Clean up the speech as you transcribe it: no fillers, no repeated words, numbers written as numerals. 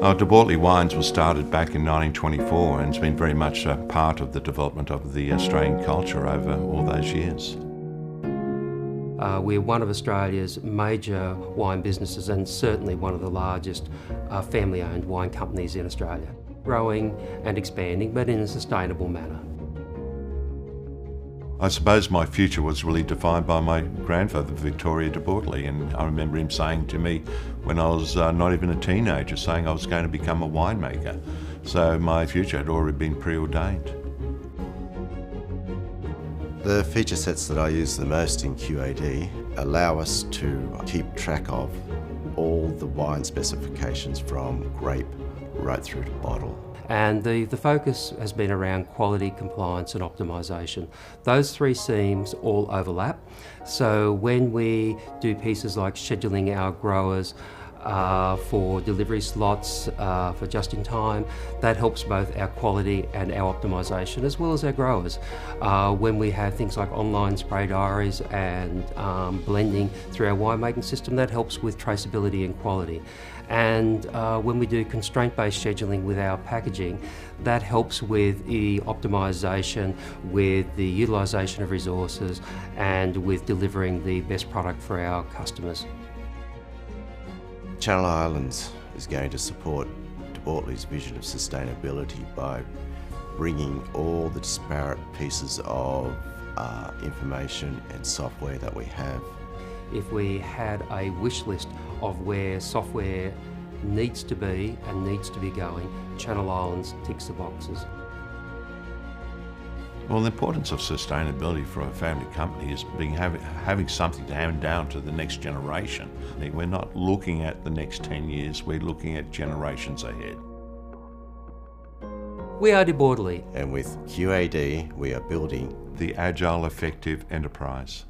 DeBortoli Wines was started back in 1924 and it's been very much a part of the development of the Australian culture over all those years. We're one of Australia's major wine businesses and certainly one of the largest family-owned wine companies in Australia. Growing and expanding, but in a sustainable manner. I suppose my future was really defined by my grandfather, Victoria DeBortoli, and I remember him saying to me when I was not even a teenager, saying I was going to become a winemaker. So my future had already been preordained. The feature sets that I use the most in QAD allow us to keep track of all the wine specifications from grape right through to bottle. And the focus has been around quality, compliance and optimisation. Those three themes all overlap. So when we do pieces like scheduling our growers for delivery slots, for just in time, that helps both our quality and our optimisation as well as our growers. When we have things like online spray diaries and blending through our winemaking system, that helps with traceability and quality. And when we do constraint-based scheduling with our packaging, that helps with the optimisation, with the utilisation of resources and with delivering the best product for our customers. Channel Islands is going to support DeBortoli's vision of sustainability by bringing all the disparate pieces of information and software that we have. If we had a wish list of where software needs to be and needs to be going, Channel Islands ticks the boxes. Well, the importance of sustainability for a family company is having something to hand down to the next generation. We're not looking at the next 10 years, we're looking at generations ahead. We are DeBortoli. And with QAD, we are building the agile, effective enterprise.